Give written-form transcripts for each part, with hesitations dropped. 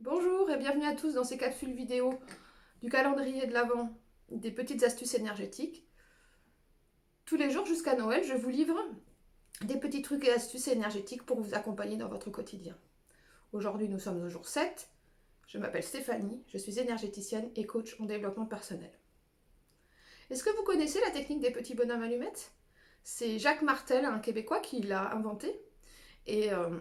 Bonjour et bienvenue à tous dans ces capsules vidéo du calendrier de l'Avent, des petites astuces énergétiques. Tous les jours jusqu'à Noël, je vous livre des petits trucs et astuces énergétiques pour vous accompagner dans votre quotidien. Aujourd'hui, nous sommes au jour 7. Je m'appelle Stéphanie, je suis énergéticienne et coach en développement personnel. Est-ce que vous connaissez la technique des petits bonhommes allumettes? C'est Jacques Martel, un Québécois, qui l'a inventé et, euh,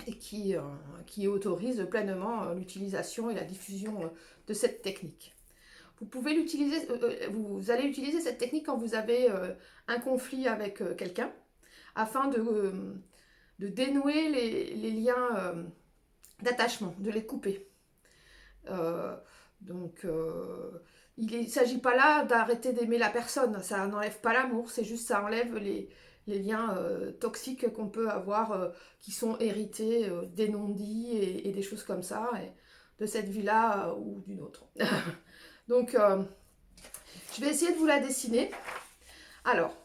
et qui autorise pleinement l'utilisation et la diffusion de cette technique. Vous pouvez l'utiliser, vous allez utiliser cette technique quand vous avez un conflit avec quelqu'un, afin de dénouer les liens d'attachement, de les couper. Euh, donc, il ne s'agit pas là d'arrêter d'aimer la personne, ça n'enlève pas l'amour, c'est juste ça enlève les liens toxiques qu'on peut avoir, qui sont hérités des non-dits et des choses comme ça, et de cette vie-là ou d'une autre. Donc, je vais essayer de vous la dessiner. Alors,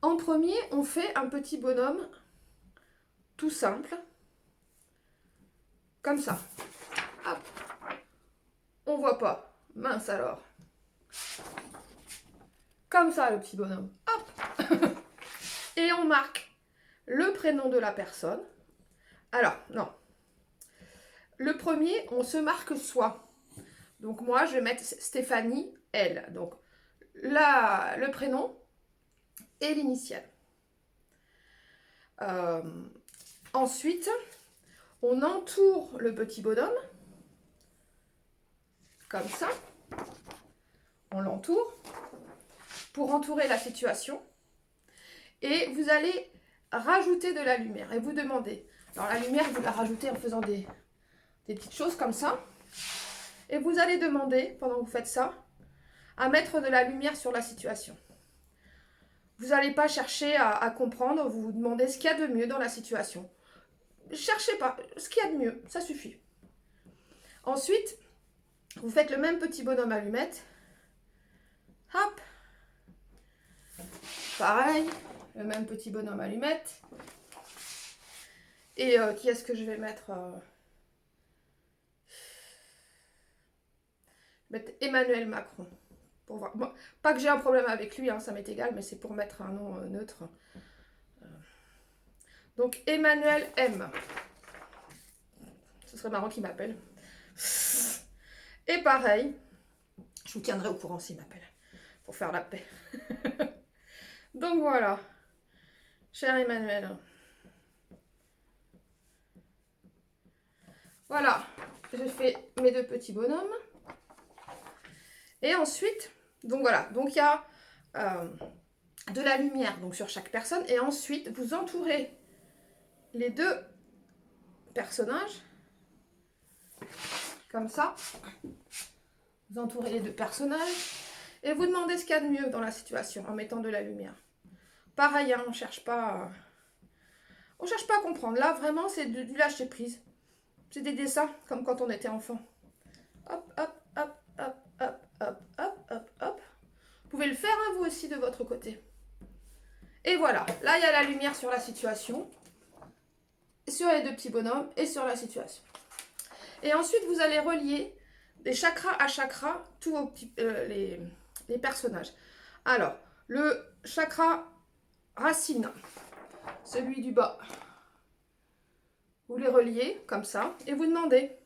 en premier, on fait un petit bonhomme tout simple, comme ça. Hop. On voit pas. Mince alors. Comme ça, le petit bonhomme. Hop. Et on marque le prénom de la personne. Alors, non. Le premier, on se marque soi. Donc moi, je vais mettre Stéphanie, elle. Donc, le prénom et l'initiale. Euh, Ensuite, on entoure le petit bonhomme, comme ça. On l'entoure pour entourer la situation. Et vous allez rajouter de la lumière. Et vous demandez. Alors la lumière, vous la rajoutez en faisant des petites choses comme ça. Et vous allez demander, pendant que vous faites ça, à mettre de la lumière sur la situation. Vous n'allez pas chercher à comprendre, vous vous demandez ce qu'il y a de mieux dans la situation. Cherchez pas, ce qu'il y a de mieux, ça suffit. Ensuite, vous faites le même petit bonhomme allumette. Hop. Pareil, le même petit bonhomme allumette. Et qui est-ce que je vais mettre Je vais mettre Emmanuel Macron. Pour voir. Bon, pas que j'ai un problème avec lui, hein, ça m'est égal, mais c'est pour mettre un nom neutre. Donc Emmanuel M. Ce serait marrant qu'il m'appelle. Et pareil, je vous tiendrai au courant s'il m'appelle, pour faire la paix. Donc voilà, cher Emmanuel. Voilà, j'ai fait mes deux petits bonhommes. Et ensuite, donc voilà, donc il y a de la lumière donc sur chaque personne. Et ensuite, vous entourez les deux personnages, comme ça. Vous entourez les deux personnages et vous demandez ce qu'il y a de mieux dans la situation en mettant de la lumière. Pareil, hein, on cherche pas à comprendre. Là, vraiment, c'est du lâcher prise. C'est des dessins comme quand on était enfant. Hop, hop, hop, hop, hop, hop, hop, hop, hop. Vous pouvez le faire, hein, vous aussi, de votre côté. Et voilà, là, il y a la lumière sur la situation, sur les deux petits bonhommes et sur la situation. Et ensuite, vous allez relier des chakras à chakras tous vos petits, les personnages. Alors, le chakra racine, celui du bas, vous les reliez comme ça et vous demandez,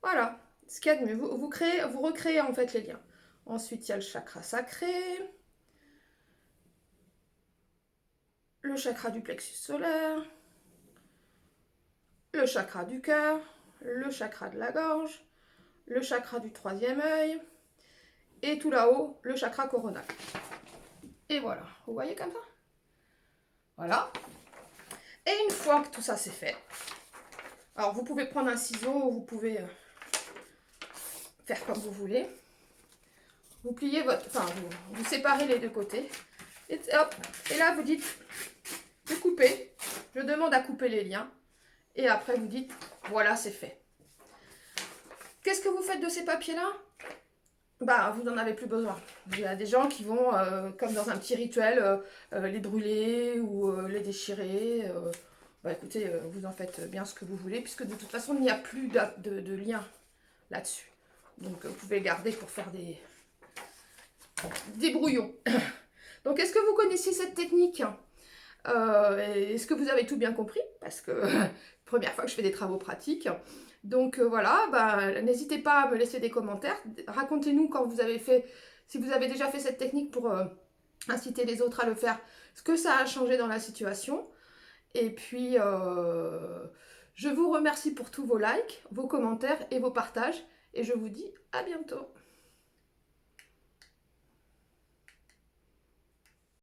voilà, ce qu'il y a de mieux. Vous recréez en fait les liens. Ensuite, il y a le chakra sacré, le chakra du plexus solaire, le chakra du cœur, le chakra de la gorge, le chakra du troisième œil, et tout là-haut, le chakra coronal. Et voilà, vous voyez comme ça? Voilà. Et une fois que tout ça c'est fait, alors vous pouvez prendre un ciseau, vous pouvez faire comme vous voulez. Vous pliez votre... Enfin, vous séparez les deux côtés. Et hop, et là vous dites, vous coupez. Je demande à couper les liens. Et après vous dites, voilà, c'est fait. Qu'est-ce que vous faites de ces papiers-là? Bah, vous n'en avez plus besoin. Il y a des gens qui vont, comme dans un petit rituel, les brûler ou les déchirer. Bah écoutez, vous en faites bien ce que vous voulez, puisque de toute façon, il n'y a plus de lien là-dessus. Donc, vous pouvez le garder pour faire des brouillons. Donc, est-ce que vous connaissiez cette technique? Est-ce que vous avez tout bien compris? Parce que première fois que je fais des travaux pratiques. Donc voilà, bah, n'hésitez pas à me laisser des commentaires. Racontez-nous quand vous avez fait, si vous avez déjà fait cette technique pour inciter les autres à le faire, ce que ça a changé dans la situation. Et puis, je vous remercie pour tous vos likes, vos commentaires et vos partages. Et je vous dis à bientôt.